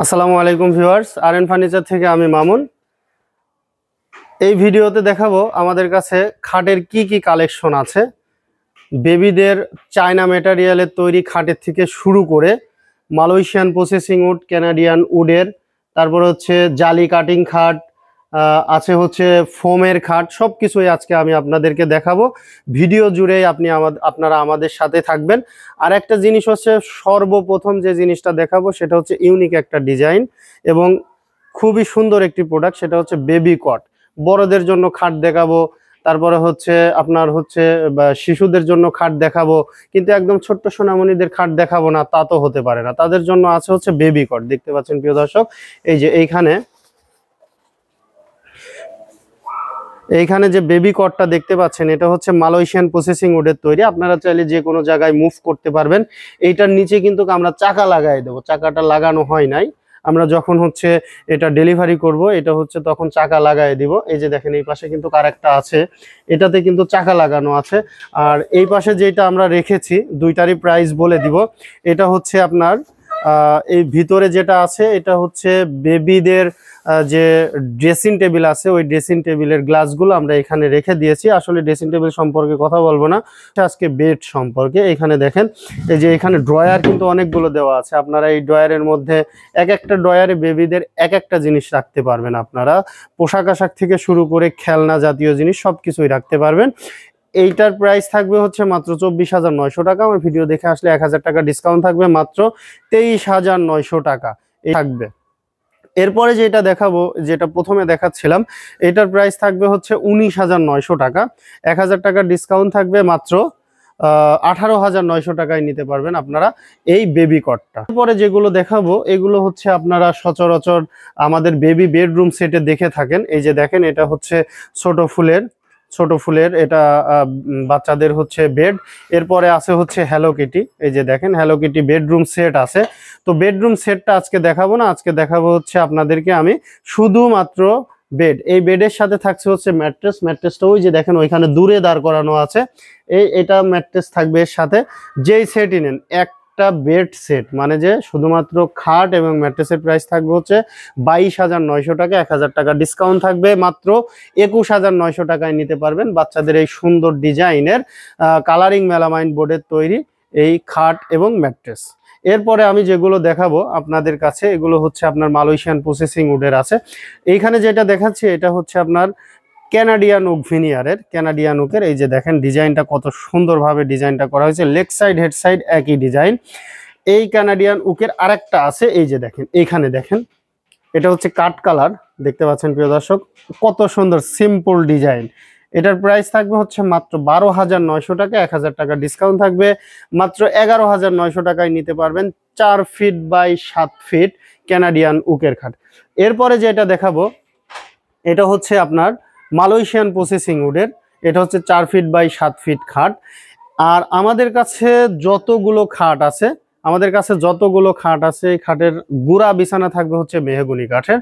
আসসালামু আলাইকুম viewers, R furniture থেকে আমি মামুন। এই ভিডিওতে দেখাবো আমাদের কাছে খাটের কি কি কালেকশন আছে। বেবিদের চায়না ম্যাটেরিয়ালের তৈরি খাটের থেকে শুরু করে মালয়েশিয়ান প্রসেসিং উড, কানাডিয়ান উডের, তারপর হচ্ছে জালি কাটিং খাট, আছে হচ্ছে ফোমের খাট, সব কিছুই আজকে আমি আপনাদেরকে দেখাবো। ভিডিও জুড়েই আপনারা আমাদের সাথে থাকবেন। আর একটা জিনিস হচ্ছে, সর্বপ্রথম যে জিনিসটা দেখাবো সেটা হচ্ছে ইউনিক একটা ডিজাইন এবং খুবই সুন্দর একটি প্রোডাক্ট, সেটা হচ্ছে বেবি কট। বড়দের জন্য খাট দেখাবো, তারপরে হচ্ছে আপনার হচ্ছে শিশুদের জন্য খাট দেখাবো, কিন্তু একদম ছোট্ট সোনামণিদের খাট দেখাবো না তা তো হতে পারে না। তাদের জন্য আছে হচ্ছে বেবি কট। দেখতে পাচ্ছেন প্রিয় দর্শক, এই যে এইখানে যে বেবি কটটা দেখতে পাচ্ছেন, এটা হচ্ছে মালয়েশিয়ান প্রসেসিং উডের তৈরি। আপনারা চাইলে যে কোনো জায়গায় মুভ করতে পারবেন। এইটার নিচে কিন্তু আমরা চাকা লাগাই দেবো, চাকাটা লাগানো হয় নাই। আমরা যখন হচ্ছে এটা ডেলিভারি করব, এটা হচ্ছে তখন চাকা লাগাই দিব। এই যে দেখেন, এই পাশে কিন্তু আরেকটা আছে, এটাতে কিন্তু চাকা লাগানো আছে। আর এই পাশে যেটা আমরা রেখেছি, দুইটারই প্রাইস বলে দিব। এটা হচ্ছে আপনার এই ভিতরে যেটা আছে, এটা হচ্ছে বেবিদের যে ড্রেসিং টেবিল আছে, ওই ড্রেসিং টেবিলের গ্লাসগুলো আমরা এখানে রেখে দিয়েছি। আসলে ড্রেসিং টেবিল সম্পর্কে কথা বলবো না, আজকে বেড সম্পর্কে। এখানে দেখেন, এই যে এখানে ড্রয়ার কিন্তু অনেকগুলো দেওয়া আছে। আপনারা এই ড্রয়ারের মধ্যে এক একটা ড্রয়ারে বেবিদের এক একটা জিনিস রাখতে পারবেন। আপনারা পোশাক আশাক থেকে শুরু করে খেলনা জাতীয় জিনিস সব কিছুই রাখতে পারবেন। এইটার প্রাইস থাকবে হচ্ছে মাত্র 24,900 টাকা। আমার ভিডিও দেখে আসলে 1000 টাকা ডিসকাউন্ট থাকবে, মাত্র 23,900 টাকা থাকবে। এরপরে যেটা দেখাবো, যেটা প্রথমে দেখাচ্ছিলাম, এটার প্রাইস থাকবে হচ্ছে 19,900 টাকা। 1000 টাকা ডিসকাউন্ট থাকবে, মাত্র 18,900 টাকায় নিতে পারবেন আপনারা এই বেবি কটটা। এরপরে যেগুলো দেখাবো, এগুলো হচ্ছে আপনারা সচরাচর আমাদের বেবি বেডরুম সেটে দেখে থাকেন। এই যে দেখেন, এটা হচ্ছে ছোট ফুলের এটা বাচ্চাদের হচ্ছে বেড। এরপরে আছে হচ্ছে হ্যালো কিটি। এই যে দেখেন, হ্যালো কিটি বেডরুম সেট আছে। তো বেডরুম সেটটা আজকে দেখাবো না, আজকে দেখাবো হচ্ছে আপনাদেরকে আমি শুধুমাত্র বেড। এই বেডের সাথে থাকছে হচ্ছে ম্যাট্রেসটা ওই যে দেখেন ওইখানে দূরে দাঁড় করানো আছে। এটা ম্যাট্রেস থাকবে এর সাথে। যেই সেটই নেন, একটা বেড সেট মানে যে শুধুমাত্র খাট এবং ম্যাট্রেসের প্রাইস থাকবে হচ্ছে 22,900 টাকা। 1000 টাকা ডিসকাউন্ট থাকবে, মাত্র 21,900 টাকায় নিতে পারবেন বাচ্চাদের এই সুন্দর ডিজাইনের কালারিং মেলামাইন বোর্ডের তৈরি এই খাট এবং ম্যাট্রেস। এরপরে আমি যেগুলো দেখাবো আপনাদের কাছে, এগুলো হচ্ছে আপনার মালয়েশিয়ান প্রসেসিং উডের আছে। এইখানে যেটা দেখাচ্ছি, এটা হচ্ছে আপনার ক্যানাডিয়ান ওক ভিনিয়ারের, ক্যানাডিয়ান ওকের। এই যে দেখেন ডিজাইনটা কত সুন্দরভাবে ডিজাইনটা করা হয়েছে, লেগ সাইড হেড সাইড একই ডিজাইন। এই ক্যানাডিয়ান ওকের আরেকটা আছে, এই যে দেখেন, এইখানে দেখেন, এটা হচ্ছে কাট কালার। দেখতে পাচ্ছেন প্রিয় দর্শক, কত সুন্দর সিম্পল ডিজাইন। এটার প্রাইস থাকবে হচ্ছে মাত্র 12,900 টাকা। 1000 টাকা ডিসকাউন্ট থাকবে, মাত্র 11,900 টাকায় নিতে পারবেন 4 ফিট বাই 7 ফিট ক্যানাডিয়ান উকের খাট। এরপরে যেটা দেখাবো, এটা হচ্ছে আপনার মালয়েশিয়ান প্রসেসিং উডের। এটা হচ্ছে 4 ফিট বাই 7 ফিট খাট। আর আমাদের কাছে যতগুলো খাট আছে, এই খাটের গুড়া বিছানা থাকবে হচ্ছে মেহগনি কাঠের।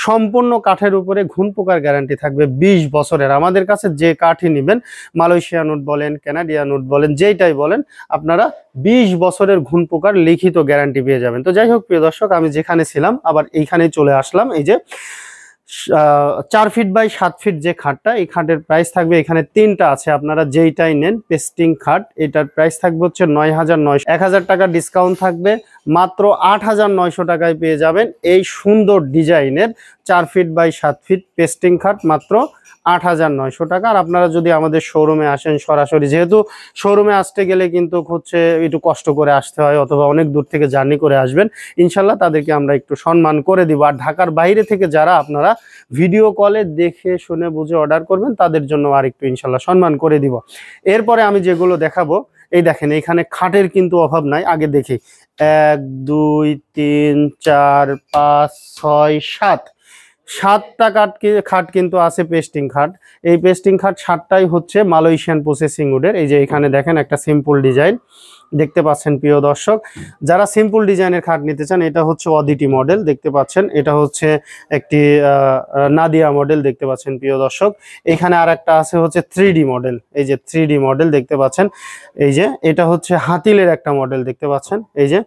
সম্পূর্ণ কাঠের উপরে ঘুণ পোকার গ্যারান্টি থাকবে 20 বছরের। আমাদের কাছে যে কাঠই নেবেন, মালয়েশিয়ান উড বলেন, কানাডিয়ান উড বলেন, যেইটাই বলেন, আপনারা 20 বছরের ঘুণ পোকার লিখিত গ্যারান্টি পেয়ে যাবেন। তো যাই হোক প্রিয় দর্শক, আমি যেখানে ছিলাম আবার এইখানেই চলে আসলাম। এই যে 4 ফিট বাই 7 ফিট যে খাটটা, এই খাটের প্রাইস থাকবে, এখানে 3টা আছে, আপনারা যেইটাই নেন পেস্টিং খাট, এটার প্রাইস থাকবে হচ্ছে 9,900। 1000 টাকা ডিসকাউন্ট থাকবে, মাত্র 8,900 টাকায় পেয়ে যাবেন এই সুন্দর ডিজাইনের 4 ফিট বাই 7 ফিট পেস্টিং খাট, মাত্র 8,900 টাকা। আর আপনারা যদি আমাদের শোরুমে আসেন সরাসরি, যেহেতু শোরুমে আসতে গেলে কিন্তু হচ্ছে একটু কষ্ট করে আসতে হয়, অথবা অনেক দূর থেকে জার্নি করে আসবেন, ইনশাল্লাহ তাদেরকে আমরা একটু সম্মান করে দিব। আর ঢাকার বাইরে থেকে যারা আপনারা ভিডিও কলে দেখে শুনে বুঝে অর্ডার করবেন, তাদের জন্য আর একটু ইনশাল্লাহ সম্মান করে দিব। এরপরে আমি যেগুলো দেখাবো, এই দেখেন, এখানে খাটের কিন্তু অভাব নাই। আগে দেখি, 1 2 3 4 5 6 7 7টা খাট কিন্তু আছে পেস্টিং খাট। এই পেস্টিং খাট 7টাই হচ্ছে মালয়েশিয়ান প্রসেসিং উডের। এই যে এখানে দেখেন একটা সিম্পল ডিজাইন, দেখতে পাচ্ছেন প্রিয় দর্শক। যারা সিম্পল ডিজাইনের খাট নিতে চান, এটা হচ্ছে অদিতি মডেল দেখতে পাচ্ছেন, এটা হচ্ছে একটি নাদিয়া মডেল দেখতে পাচ্ছেন প্রিয় দর্শক। এখানে আর একটা আছে হচ্ছে 3D মডেল, এই যে 3D মডেল দেখতে পাচ্ছেন, এই যে এটা হচ্ছে হাতিলের একটা মডেল দেখতে পাচ্ছেন, এই যে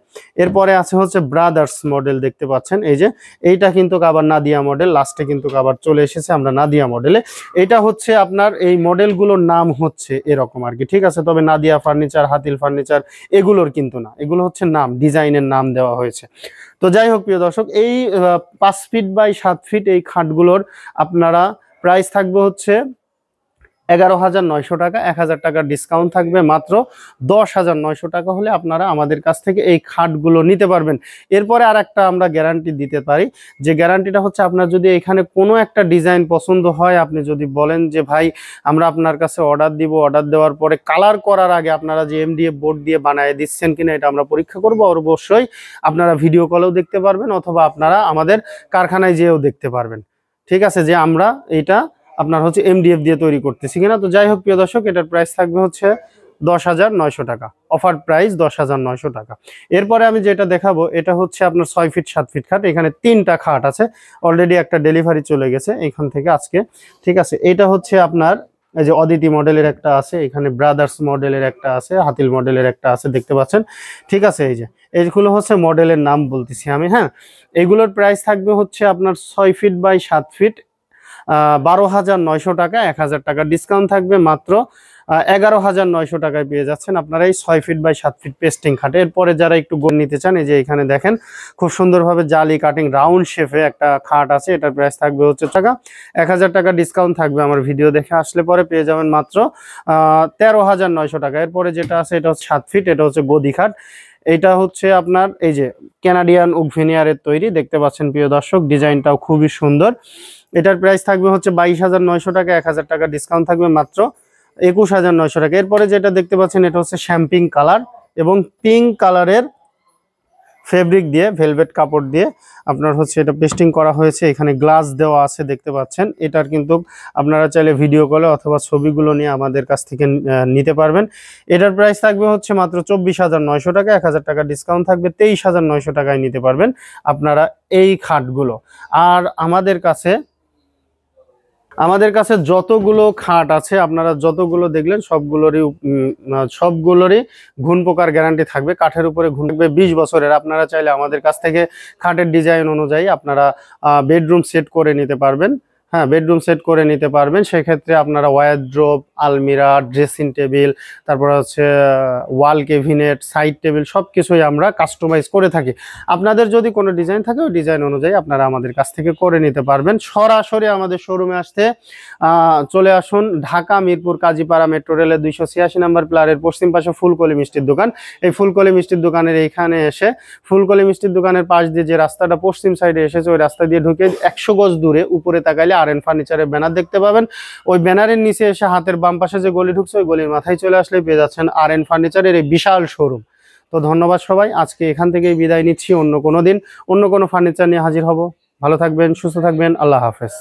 এরপরে আছে হচ্ছে ব্রাদার্স মডেল দেখতে পাচ্ছেন, এই যে এইটা কিন্তু আবার নাদিয়া মডেল, লাস্টে কিন্তু আবার চলে এসেছে আমরা নাদিয়া মডেলে। এটা হচ্ছে আপনার এই মডেলগুলোর নাম হচ্ছে এরকম আর কি, ঠিক আছে। তবে নাদিয়া ফার্নিচার, হাতিল ফার্নিচার এগুলোর কিন্তু না, এগুলো হচ্ছে নাম, ডিজাইনের নাম দেওয়া হয়েছে। তো যাই হোক প্রিয় দর্শক, এই 5 ফিট বাই 7 ফিট এই খাটগুলোর আপনারা প্রাইস থাকবে হচ্ছে 11,900 টাকা, 1,000 টাকার ডিসকাউন্ট থাকবে, মাত্র 10,900 টাকা হলে আপনারা আমাদের কাছ থেকে এই খাটগুলো নিতে পারবেন। এরপরে আর একটা আমরা গ্যারান্টি দিতে পারি, যে গ্যারান্টিটা হচ্ছে আপনার যদি এখানে কোনো একটা ডিজাইন পছন্দ হয়, আপনি যদি বলেন যে ভাই আমরা আপনার কাছে অর্ডার দিব, অর্ডার দেওয়ার পরে কালার করার আগে আপনারা যে MDF বোর্ড দিয়ে বানিয়ে দিচ্ছেন কিনা এটা আমরা পরীক্ষা করব, অবশ্যই আপনারা ভিডিও কলেও দেখতে পারবেন অথবা আপনারা আমাদের কারখানায় যেয়েও দেখতে পারবেন, ঠিক আছে, যে আমরা এটা আপনার হচ্ছে MDF দিয়ে তৈরি করতেছি কিনা। তো যাই হোক প্রিয় দর্শক, এটার প্রাইস থাকবে হচ্ছে 10,900 টাকা, অফার প্রাইস 10,900 টাকা। এরপরে আমি যেটা দেখাবো এটা হচ্ছে আপনার 6 ফিট 7 ফিট খাট। এখানে 3টা খাট আছে, অলরেডি একটা ডেলিভারি চলে গেছে এখান থেকে আজকে, ঠিক আছে। এটা হচ্ছে আপনার এই যে অদিতি মডেলের একটা আছে, এখানে ব্রাদার্স মডেলের একটা আছে, হাতিল মডেলের একটা আছে দেখতে পাচ্ছেন, ঠিক আছে। এই যে এইগুলো হচ্ছে মডেলের নাম বলতেছি আমি, হ্যাঁ। এগুলোর প্রাইস থাকবে হচ্ছে আপনার 6 ফিট বাই 7 ফিট 12,900 টাকা, 1,000 টাকা ডিসকাউন্ট থাকবে, মাত্র 11,900 টাকায় পেয়ে যাচ্ছেন আপনারা এই 6 ফিট বাই 7 ফিট পেস্টিং খাটে। এরপরে যারা একটু গোল নিতে চান, এই যে এখানে দেখেন খুব সুন্দরভাবে জালি কাটিং রাউন্ড শেপে একটা খাট আছে, এটার প্রাইস থাকবে হচ্ছে 1,000 টাকা ডিসকাউন্ট থাকবে, আমার ভিডিও দেখে আসলে পরে পেয়ে যাবেন মাত্র 13,900 টাকা। এরপরে যেটা আছে এটা হচ্ছে 7 ফিট, এটা হচ্ছে গদি খাট। এটা হচ্ছে আপনার এই যে কানাডিয়ান ওক ভিনিয়ারের তৈরি দেখতে পাচ্ছেন প্রিয় দর্শক, ডিজাইনটাও খুবই সুন্দর। এটার প্রাইস থাকবে হচ্ছে 22,900 টাকা, 1,000 টাকা ডিসকাউন্ট থাকবে, মাত্র 21,900 টাকা। এরপরে যেটা দেখতে পাচ্ছেন এটা হচ্ছে শ্যাম্পিং কালার এবং পিঙ্ক কালারের ফেব্রিক দিয়ে, ভেলভেট কাপড় দিয়ে আপনার হচ্ছে এটা পেস্টিং করা হয়েছে, এখানে গ্লাস দেওয়া আছে দেখতে পাচ্ছেন। এটার কিন্তু আপনারা চাইলে ভিডিও কলে অথবা ছবিগুলো নিয়ে আমাদের কাছ থেকে নিতে পারবেন। এটার প্রাইস থাকবে হচ্ছে মাত্র 24,900 টাকা, 1,000 টাকা ডিসকাউন্ট থাকবে, 23,900 টাকায় নিতে পারবেন আপনারা এই খাটগুলো। আর আমাদের কাছে যতগুলো খাট আছে আপনারা যতগুলো দেখলেন সবগুলোরই ঘুণ পোকার গ্যারান্টি থাকবে, কাঠের উপরে ঘুণ থাকবে 20 বছরের। আপনারা চাইলে আমাদের কাছ থেকে খাটের ডিজাইন অনুযায়ী আপনারা বেডরুম সেট করে নিতে পারবেন, হ্যাঁ, বেডরুম সেট করে নিতে পারবেন। সেক্ষেত্রে আপনারা ওয়ারড্রোব, আলমিরা, ড্রেসিং টেবিল, তারপর হচ্ছে ওয়াল ক্যাবিনেট, সাইড টেবিল সব কিছুই আমরা কাস্টমাইজ করে থাকি। আপনাদের যদি কোনো ডিজাইন থাকে ওই ডিজাইন অনুযায়ী আপনারা আমাদের কাছ থেকে করে নিতে পারবেন। সরাসরি আমাদের শোরুমে আসতে চলে আসুন, ঢাকা মিরপুর কাজীপাড়া মেট্রো রেলের 286 নম্বর প্লারের পশ্চিম পাশে ফুলকলি মিষ্টির দোকান। এই ফুলকলি মিষ্টির দোকানের এইখানে এসে ফুলকলি মিষ্টির দোকানের পাশ দিয়ে যে রাস্তাটা পশ্চিম সাইডে এসেছে ওই রাস্তা দিয়ে ঢুকে 100 গজ দূরে উপরে তাকাইলে RN ফার্নিচারের ব্যানার দেখতে পাবেন। ওই ব্যানারের নিচে এসে হাতের বাম পাশে যে গলি ঢুকছে ওই গলির মাথায় চলে আসলে পেয়ে যাচ্ছেন RN ফার্নিচারের এই বিশাল শোরুম। তো ধন্যবাদ সবাই, আজকে এখান থেকেই বিদায় নিচ্ছি। অন্য কোনো দিন অন্য কোনো ফার্নিচার নিয়ে হাজির হব। ভালো থাকবেন, সুস্থ থাকবেন, আল্লাহ হাফেজ।